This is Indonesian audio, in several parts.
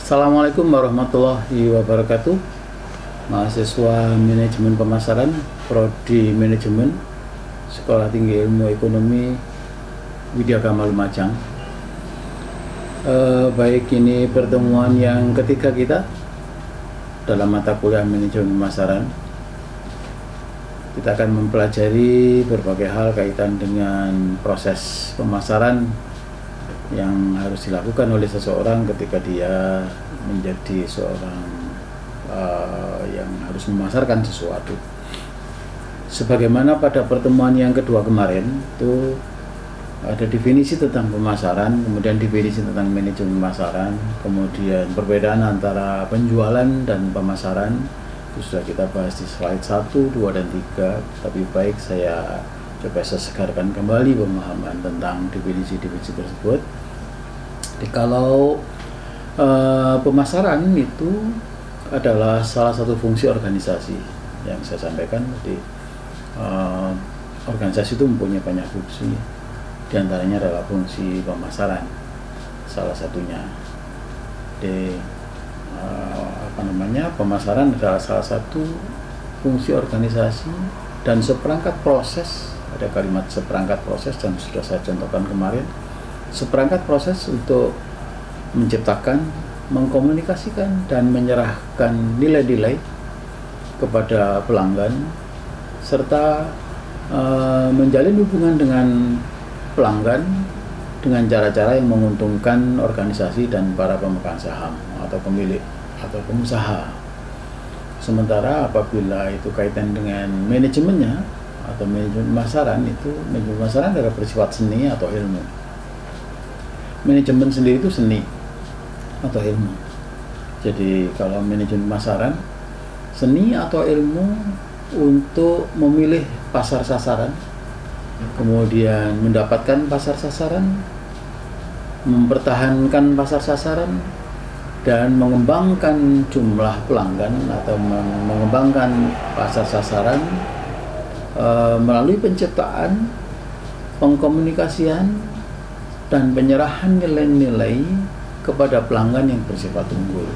Assalamualaikum warahmatullahi wabarakatuh. Mahasiswa Manajemen Pemasaran, Prodi Manajemen, Sekolah Tinggi Ilmu Ekonomi Widya Gamal Lumajang. Baik, ini pertemuan yang ketiga kita dalam mata kuliah Manajemen Pemasaran. Kita akan mempelajari berbagai hal kaitan dengan proses pemasaran yang harus dilakukan oleh seseorang ketika dia menjadi seorang yang harus memasarkan sesuatu. Sebagaimana pada pertemuan yang kedua kemarin itu ada definisi tentang pemasaran, kemudian definisi tentang manajemen pemasaran, kemudian perbedaan antara penjualan dan pemasaran. Itu sudah kita bahas di slide 1, 2, dan 3. Tapi baik saya coba segarkan kembali pemahaman tentang definisi-definisi tersebut. Jadi kalau pemasaran itu adalah salah satu fungsi organisasi yang saya sampaikan. Jadi organisasi itu mempunyai banyak fungsi, diantaranya adalah fungsi pemasaran salah satunya. Jadi pemasaran adalah salah satu fungsi organisasi dan seperangkat proses. Ada kalimat seperangkat proses dan sudah saya contohkan kemarin. Seperangkat proses untuk menciptakan, mengkomunikasikan, dan menyerahkan nilai-nilai kepada pelanggan, serta menjalin hubungan dengan pelanggan dengan cara-cara yang menguntungkan organisasi dan para pemegang saham atau pemilik atau pengusaha. Sementara apabila itu kaitan dengan manajemennya atau manajemen pemasaran, itu manajemen pemasaran adalah bersifat seni atau ilmu. Manajemen sendiri itu seni atau ilmu. Jadi kalau manajemen pemasaran, seni atau ilmu untuk memilih pasar sasaran, kemudian mendapatkan pasar sasaran, mempertahankan pasar sasaran, dan mengembangkan jumlah pelanggan atau mengembangkan pasar sasaran melalui penciptaan, pengkomunikasian, dan penyerahan nilai-nilai kepada pelanggan yang bersifat unggul.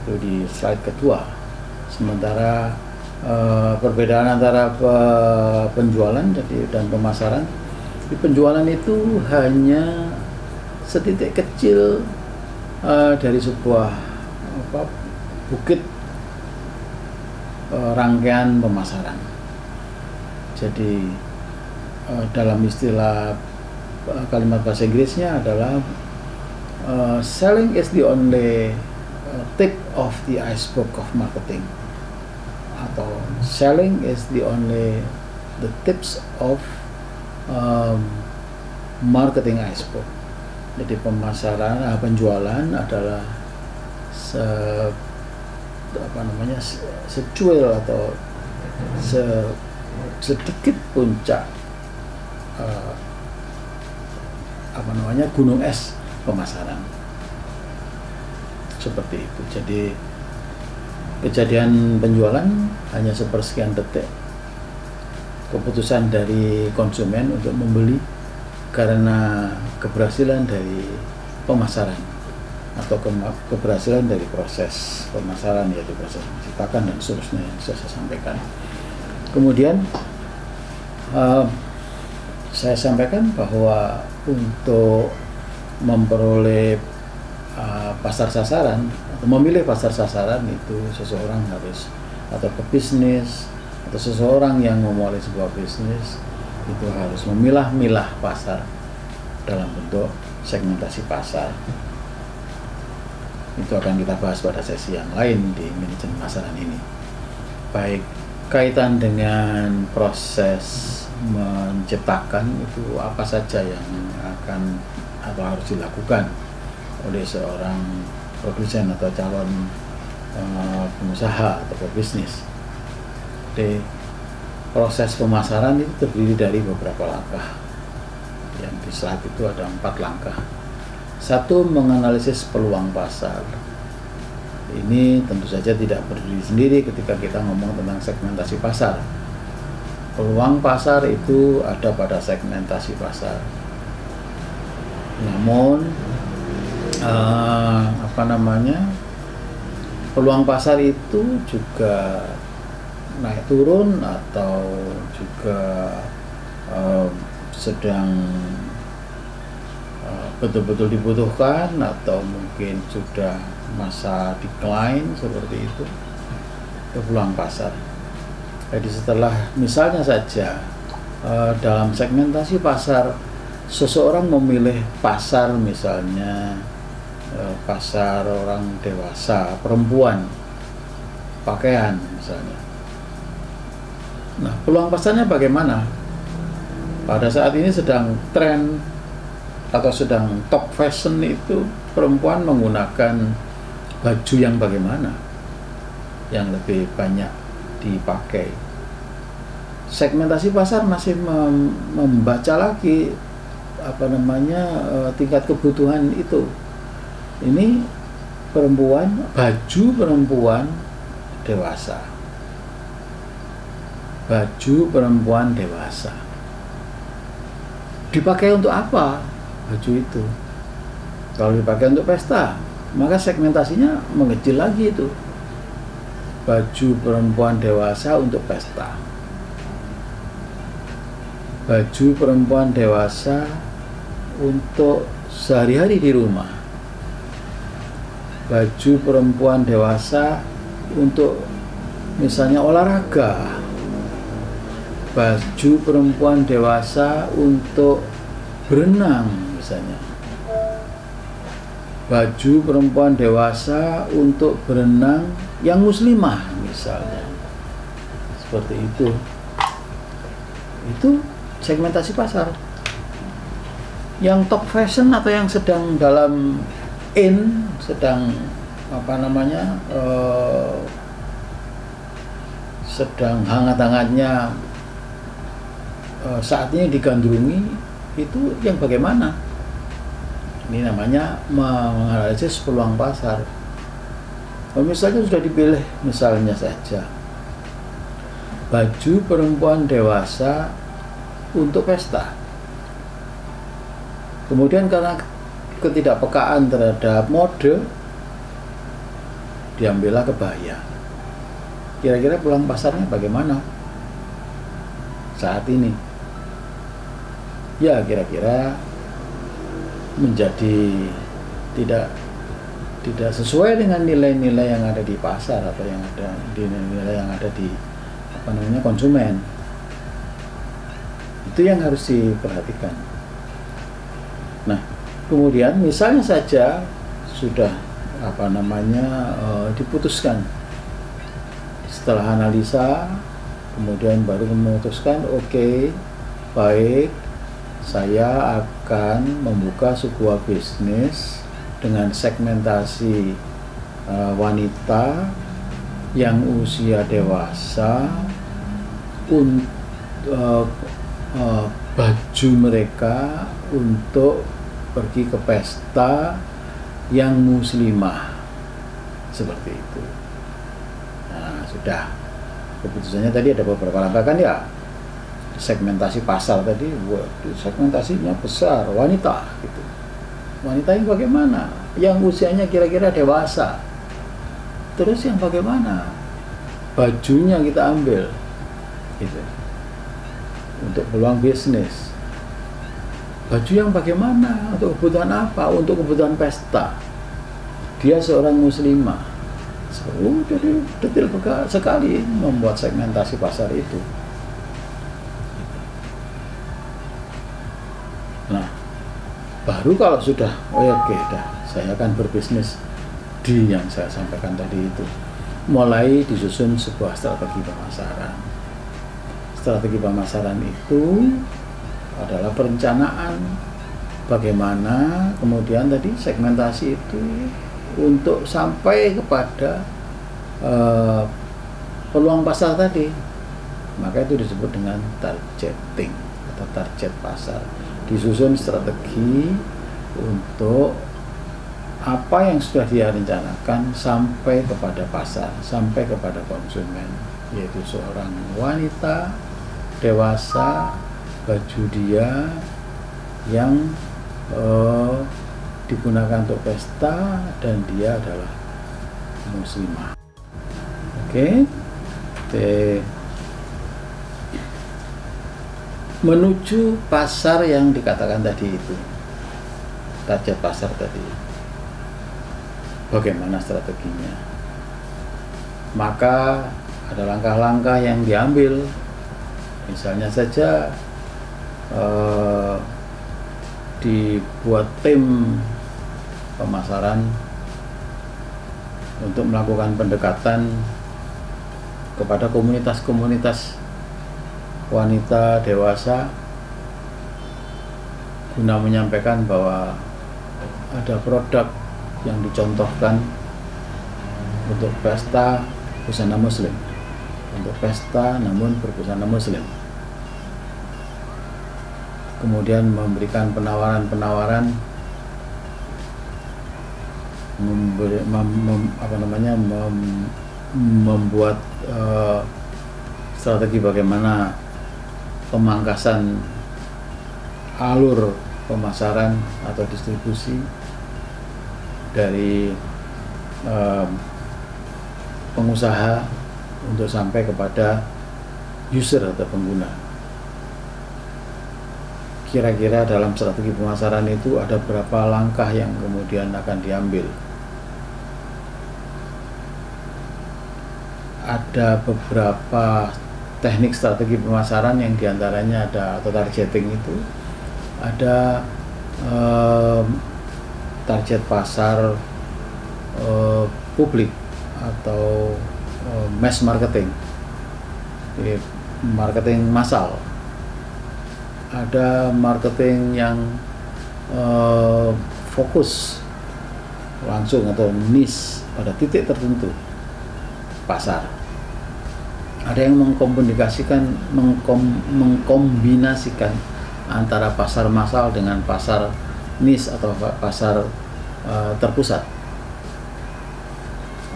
Itu di slide kedua. Sementara perbedaan antara penjualan dan pemasaran, di penjualan itu hanya setitik kecil dari sebuah bukit rangkaian pemasaran. Jadi dalam istilah kalimat bahasa Inggrisnya adalah selling is the only tip of the iceberg of marketing, atau selling is the only the tips of marketing iceberg. Jadi penjualan adalah secuil atau sedikit puncak gunung es pemasaran. Seperti itu. Jadi kejadian penjualan hanya sepersekian detik keputusan dari konsumen untuk membeli karena keberhasilan dari pemasaran atau keberhasilan dari proses pemasaran, yaitu proses menciptakan dan seterusnya yang sudah saya sampaikan. Kemudian saya sampaikan bahwa untuk memperoleh pasar sasaran atau memilih pasar sasaran itu seseorang harus, atau pebisnis atau seseorang yang memulai sebuah bisnis itu harus memilah-milah pasar dalam bentuk segmentasi pasar. Itu akan kita bahas pada sesi yang lain di manajemen pemasaran ini. Baik, kaitan dengan proses menciptakan itu apa saja yang akan atau harus dilakukan oleh seorang produsen atau calon pengusaha atau pebisnis. Jadi proses pemasaran itu terdiri dari beberapa langkah. Yang di slide itu ada 4 langkah. 1, menganalisis peluang pasar. Ini tentu saja tidak berdiri sendiri ketika kita ngomong tentang segmentasi pasar. Peluang pasar itu ada pada segmentasi pasar. Namun peluang pasar itu juga naik turun atau juga sedang betul-betul dibutuhkan atau mungkin sudah masa decline seperti itu peluang pasar. Jadi setelah misalnya saja dalam segmentasi pasar seseorang memilih pasar misalnya pasar orang dewasa, perempuan, pakaian misalnya. Nah, peluang pasarnya bagaimana? Pada saat ini sedang tren atau sedang top fashion itu perempuan menggunakan baju yang bagaimana? Yang lebih banyak dipakai. Segmentasi pasar masih membaca lagi tingkat kebutuhan itu. Ini baju perempuan dewasa. Baju perempuan dewasa. Dipakai untuk apa baju itu? Kalau dipakai untuk pesta, maka segmentasinya mengecil lagi itu. Baju perempuan dewasa untuk pesta. Baju perempuan dewasa untuk sehari-hari di rumah. Baju perempuan dewasa untuk misalnya olahraga. Baju perempuan dewasa untuk berenang misalnya. Baju perempuan dewasa untuk berenang yang muslimah misalnya. Seperti itu. Itu segmentasi pasar. Yang top fashion atau yang sedang dalam sedang sedang hangat-hangatnya saat ini digandrungi, itu yang bagaimana? Ini namanya menganalisis peluang pasar. Kalau misalnya sudah dipilih misalnya saja baju perempuan dewasa untuk pesta, kemudian karena ketidakpekaan terhadap mode diambillah kebaya. Kira-kira peluang pasarnya bagaimana saat ini? Ya kira-kira menjadi tidak sesuai dengan nilai-nilai yang ada di pasar atau yang ada di nilai yang ada di konsumen. Itu yang harus diperhatikan. Nah, kemudian misalnya saja sudah diputuskan setelah analisa, kemudian baru memutuskan oke, baik, saya akan membuka sebuah bisnis dengan segmentasi wanita yang usia dewasa baju mereka untuk pergi ke pesta yang muslimah seperti itu. Nah, sudah keputusannya tadi ada beberapa langkah kan ya. Segmentasi pasar tadi, segmentasinya besar, wanita gitu. Wanita yang bagaimana? Yang usianya kira-kira dewasa. Terus yang bagaimana? Bajunya kita ambil gitu. Untuk peluang bisnis. Baju yang bagaimana? Untuk kebutuhan apa? Untuk kebutuhan pesta. Dia seorang muslimah. Jadi detail sekali membuat segmentasi pasar itu. Nah, baru kalau sudah, oke, saya akan berbisnis di yang saya sampaikan tadi itu. Mulai disusun sebuah strategi pemasaran. Strategi pemasaran itu adalah perencanaan bagaimana kemudian tadi segmentasi itu untuk sampai kepada peluang pasar tadi. Maka itu disebut dengan targeting atau target pasar. Disusun strategi untuk apa yang sudah dia rencanakan sampai kepada pasar, sampai kepada konsumen, yaitu seorang wanita dewasa, baju dia yang digunakan untuk pesta, dan dia adalah muslimah. Oke. Menuju pasar yang dikatakan tadi itu, target pasar tadi, bagaimana strateginya? Maka ada langkah-langkah yang diambil. Misalnya saja dibuat tim pemasaran untuk melakukan pendekatan kepada komunitas-komunitas wanita dewasa guna menyampaikan bahwa ada produk yang dicontohkan untuk pesta busana muslim, untuk pesta namun berbusana muslim. Kemudian memberikan penawaran-penawaran, membuat strategi bagaimana pemangkasan alur pemasaran atau distribusi dari pengusaha untuk sampai kepada user atau pengguna. Kira-kira dalam strategi pemasaran itu ada berapa langkah yang kemudian akan diambil? Ada beberapa teknik strategi pemasaran yang diantaranya ada atau targeting itu, ada target pasar publik atau mass marketing, marketing massal. Ada marketing yang fokus langsung atau niche pada titik tertentu pasar. Ada yang mengkombinasikan antara pasar massal dengan pasar niche atau pasar terpusat.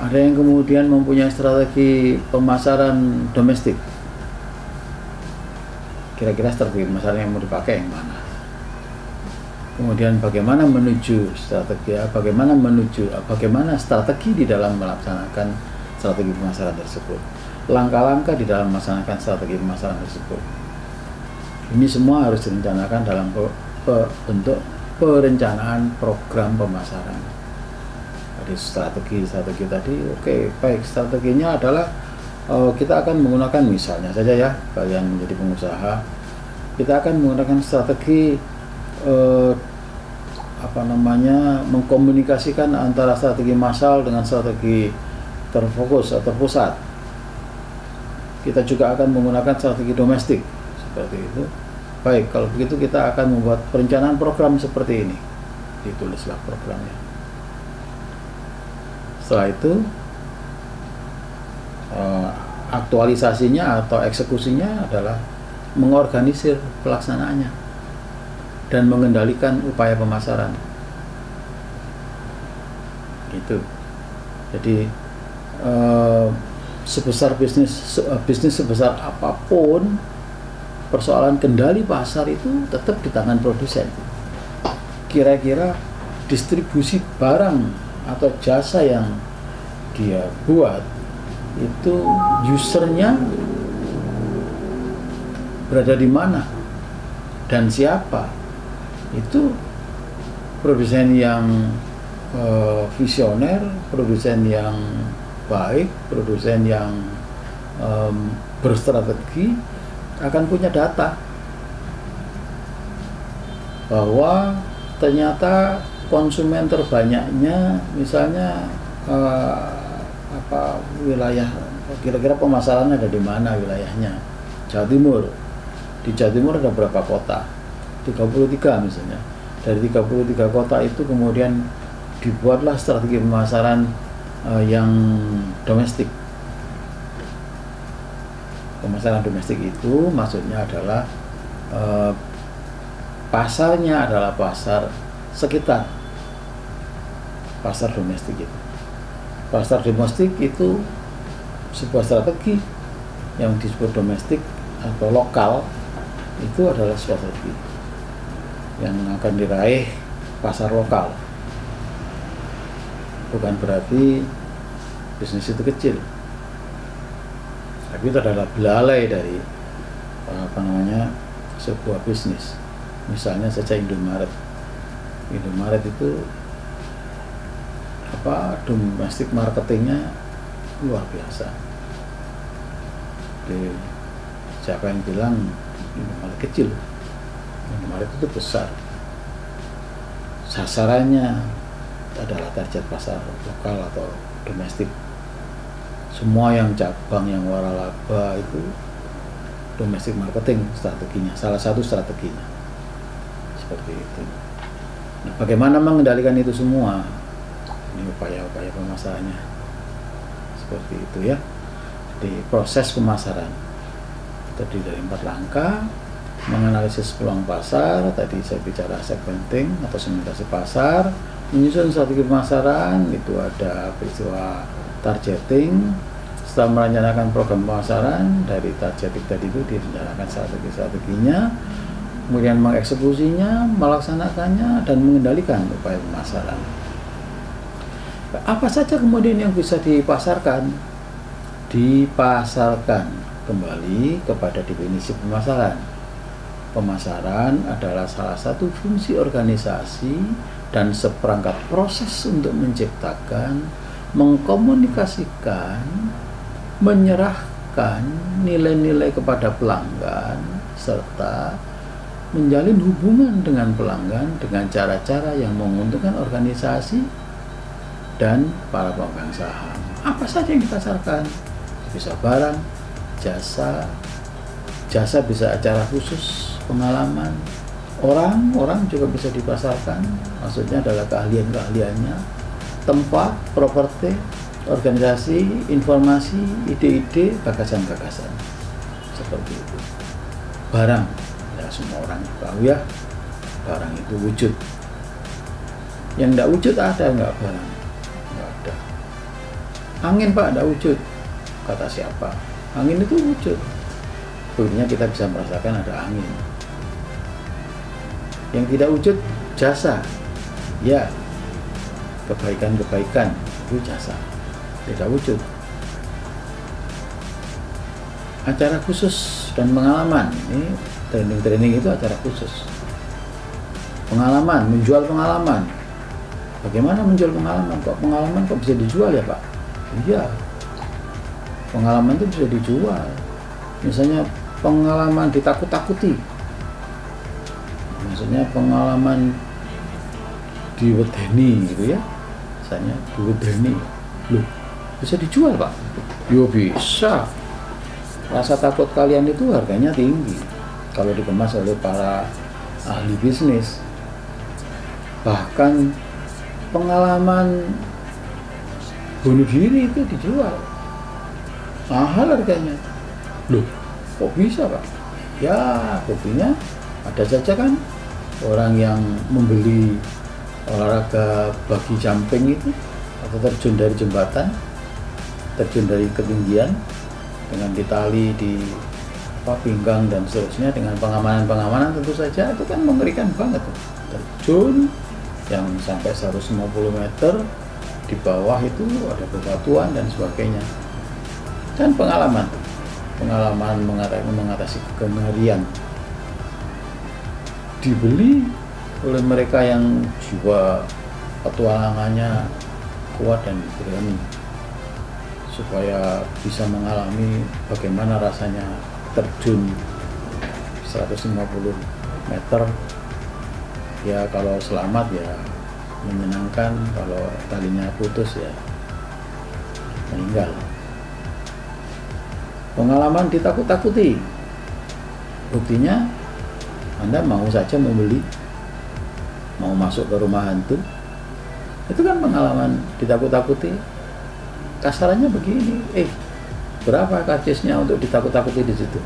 Ada yang kemudian mempunyai strategi pemasaran domestik. Kira-kira strategi pemasaran yang mau dipakai yang mana? Kemudian bagaimana menuju bagaimana strategi di dalam melaksanakan strategi pemasaran tersebut, langkah-langkah di dalam melaksanakan strategi pemasaran tersebut. Ini semua harus direncanakan dalam bentuk perencanaan program pemasaran. Jadi strategi tadi, oke, baik, strateginya adalah kita akan menggunakan, misalnya saja ya, kalian menjadi pengusaha, kita akan menggunakan strategi mengkomunikasikan antara strategi massal dengan strategi terfokus atau terpusat. Kita juga akan menggunakan strategi domestik seperti itu. Baik, kalau begitu kita akan membuat perencanaan program seperti ini. Ditulislah programnya. Setelah itu aktualisasinya atau eksekusinya adalah mengorganisir pelaksanaannya dan mengendalikan upaya pemasaran. Gitu. Jadi sebesar bisnis sebesar apapun, persoalan kendali pasar itu tetap di tangan produsen. Kira-kira distribusi barang atau jasa yang dia buat itu usernya berada di mana dan siapa, itu produsen yang visioner, produsen yang baik, produsen yang berstrategi akan punya data bahwa ternyata konsumen terbanyaknya misalnya wilayah, kira-kira pemasarannya ada di mana wilayahnya. Jawa Timur. Di Jawa Timur ada berapa kota? 33 misalnya. Dari 33 kota itu kemudian dibuatlah strategi pemasaran yang domestik. Pemasaran domestik itu maksudnya adalah pasarnya adalah pasar sekitar pasar domestik itu. Pasar domestik itu sebuah strategi yang disebut domestik atau lokal, itu adalah strategi yang akan diraih pasar lokal. bukan berarti bisnis itu kecil, tapi itu adalah belalai dari sebuah bisnis. Misalnya saja Indomaret itu domestic marketingnya luar biasa. Jadi, siapa yang bilang Indomaret kecil? Indomaret itu besar. Sasarannya adalah target pasar lokal atau domestik. Semua yang cabang, yang waralaba itu domestic marketing strateginya, salah satu strateginya. Seperti itu. Nah, bagaimana mengendalikan itu semua? Ini upaya-upaya pemasarannya. Seperti itu ya. Di proses pemasaran terdiri dari 4 langkah: menganalisis peluang pasar, tadi saya bicara segmenting atau segmentasi pasar, menyusun strategi pemasaran, itu ada peristiwa targeting. Setelah merencanakan program pemasaran, dari targeting tadi itu direncanakan strategi-strateginya, kemudian mengeksekusinya, melaksanakannya, dan mengendalikan upaya pemasaran. Apa saja kemudian yang bisa dipasarkan? Dipasarkan kembali kepada definisi pemasaran. Pemasaran adalah salah satu fungsi organisasi dan seperangkat proses untuk menciptakan, mengkomunikasikan, menyerahkan nilai-nilai kepada pelanggan, serta menjalin hubungan dengan pelanggan dengan cara-cara yang menguntungkan organisasi dan para pemegang saham. Apa saja yang dipasarkan? Bisa barang, jasa bisa acara khusus, pengalaman, orang juga bisa dipasarkan, maksudnya adalah keahliannya, tempat, properti, organisasi, informasi, ide-ide, gagasan-gagasan, seperti itu. Barang, ya semua orang tahu ya, barang itu wujud. Yang tidak wujud ada nggak barang? Nggak ada. Angin Pak, tidak wujud. Kata siapa? Angin itu wujud. Buktinya kita bisa merasakan ada angin. Yang tidak wujud, jasa. Ya, kebaikan-kebaikan itu jasa. Tidak wujud. Acara khusus dan pengalaman, ini training itu acara khusus. Pengalaman, menjual pengalaman. Bagaimana menjual pengalaman? Pengalaman kok bisa dijual ya Pak? Iya, pengalaman itu bisa dijual. Misalnya pengalaman ditakut-takuti, maksudnya pengalaman diwedeni gitu ya, misalnya diwedeni, loh bisa dijual Pak? Yo bisa. Rasa takut kalian itu harganya tinggi kalau dikemas oleh para ahli bisnis. Bahkan pengalaman bunuh diri itu dijual, mahal harganya. Loh kok bisa Pak? Ya buktinya ada saja kan orang yang membeli olahraga bagi jumping itu, atau terjun dari jembatan, terjun dari ketinggian dengan ditali di pinggang dan seterusnya, dengan pengamanan tentu saja itu kan mengerikan banget. Terjun yang sampai 150 meter, di bawah itu ada bebatuan dan sebagainya. Dan pengalaman mengatasi kengerian dibeli oleh mereka yang jiwa petualangannya kuat dan berani, supaya bisa mengalami bagaimana rasanya terjun 150 meter. Ya kalau selamat ya menyenangkan, kalau talinya putus ya meninggal. Pengalaman ditakut-takuti, buktinya Anda mau saja membeli, mau masuk ke rumah hantu, itu kan pengalaman ditakut-takuti. Kasarannya begini, berapa karcisnya untuk ditakut-takuti di situ?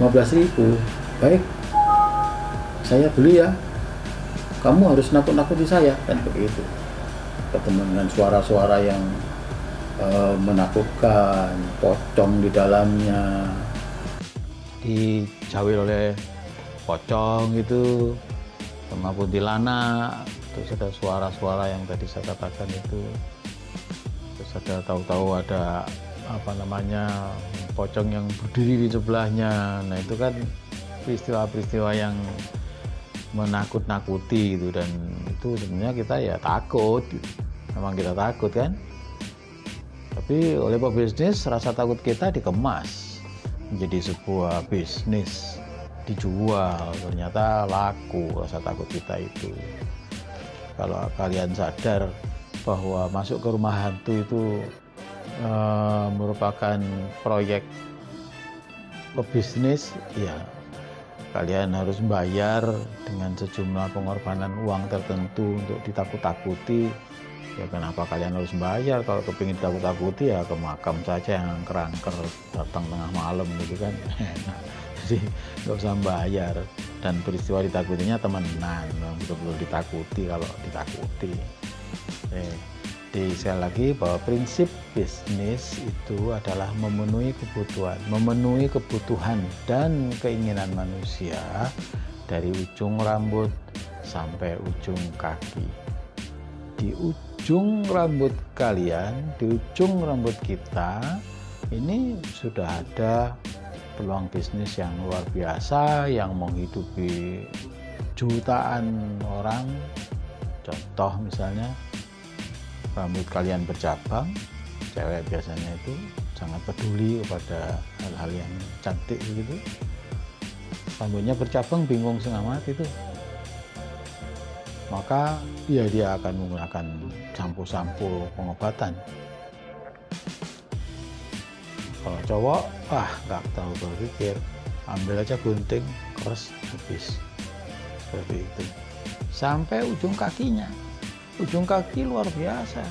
15.000. Baik, saya beli ya, kamu harus nakut-nakuti saya, kan begitu. Ketemu dengan suara-suara yang menakutkan, pocong di dalamnya, dijawil oleh pocong itu, sama kuntilanak, terus ada suara-suara yang tadi saya katakan itu, terus ada tahu-tahu ada apa namanya pocong yang berdiri di sebelahnya. Nah itu kan peristiwa-peristiwa yang menakut-nakuti gitu, dan itu sebenarnya kita ya takut, memang kita takut kan, tapi oleh pebisnis rasa takut kita dikemas menjadi sebuah bisnis, dijual, ternyata laku rasa takut kita itu. Kalau kalian sadar bahwa masuk ke rumah hantu itu merupakan proyek pebisnis, ya kalian harus bayar dengan sejumlah pengorbanan uang tertentu untuk ditakut-takuti. Ya kenapa kalian harus bayar? Kalau kepingin ditakut-takuti ya ke makam saja yang kerangker datang tengah malam gitu kan. Jadi nggak usah bayar, dan peristiwa ditakutinya temenan, betul-betul ditakuti kalau ditakuti. Jadi sekali lagi bahwa prinsip bisnis itu adalah memenuhi kebutuhan dan keinginan manusia dari ujung rambut sampai ujung kaki. Di ujung rambut kalian, di ujung rambut kita ini sudah ada peluang bisnis yang luar biasa yang menghidupi jutaan orang. Contoh misalnya rambut kalian bercabang, cewek biasanya itu sangat peduli kepada hal-hal yang cantik begitu. Rambutnya bercabang bingung setengah mati tuh, maka ya dia akan menggunakan sampo-sampo pengobatan. Kalau cowok, nggak tahu berpikir, ambil aja gunting, keras, habis. Seperti itu. Sampai ujung kakinya. Ujung kaki luar biasa.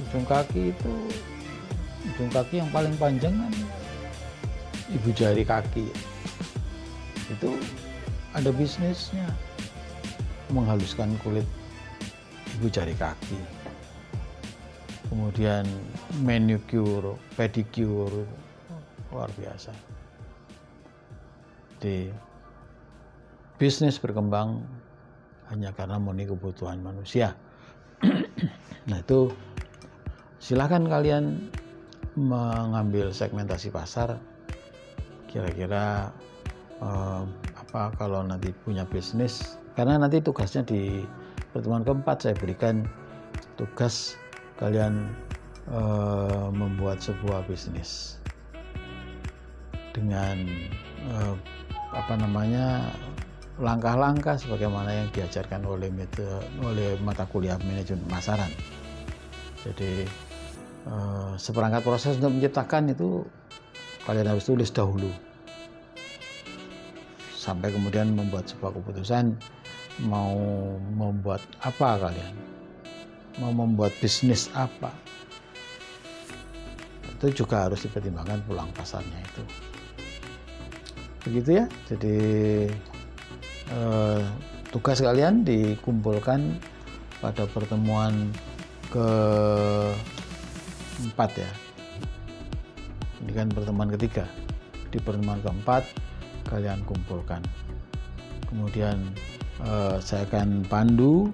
Ujung kaki yang paling panjang kan ibu jari kaki. Itu ada bisnisnya. Menghaluskan kulit ibu jari kaki. Kemudian manicure, pedicure, luar biasa. Di bisnis berkembang hanya karena memenuhi kebutuhan manusia. Nah itu silakan kalian mengambil segmentasi pasar. Kira-kira apa kalau nanti punya bisnis, karena nanti tugasnya di pertemuan keempat saya berikan tugas kalian membuat sebuah bisnis dengan langkah-langkah sebagaimana yang diajarkan oleh mata kuliah manajemen pemasaran. Jadi seperangkat proses untuk menciptakan itu kalian harus tulis dahulu, sampai kemudian membuat sebuah keputusan mau membuat apa, kalian mau membuat bisnis apa, itu juga harus dipertimbangkan peluang pasarnya itu. Begitu ya. Jadi tugas kalian dikumpulkan pada pertemuan keempat ya. Ini kan pertemuan ketiga. Di pertemuan keempat kalian kumpulkan. Kemudian saya akan pandu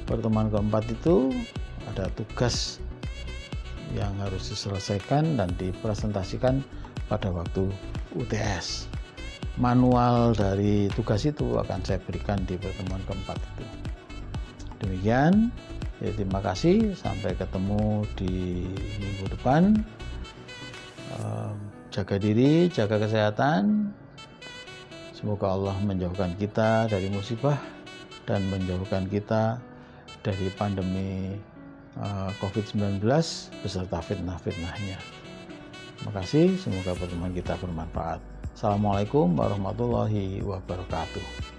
pertemuan keempat itu. Ada tugas yang harus diselesaikan dan dipresentasikan pada waktu UTS. Manual dari tugas itu akan saya berikan di pertemuan keempat itu. Demikian, ya, terima kasih, sampai ketemu di minggu depan. Jaga diri, jaga kesehatan. Semoga Allah menjauhkan kita dari musibah dan menjauhkan kita dari pandemi COVID-19 beserta fitnah-fitnahnya. Terima kasih, semoga pertemuan kita bermanfaat. Assalamualaikum warahmatullahi wabarakatuh.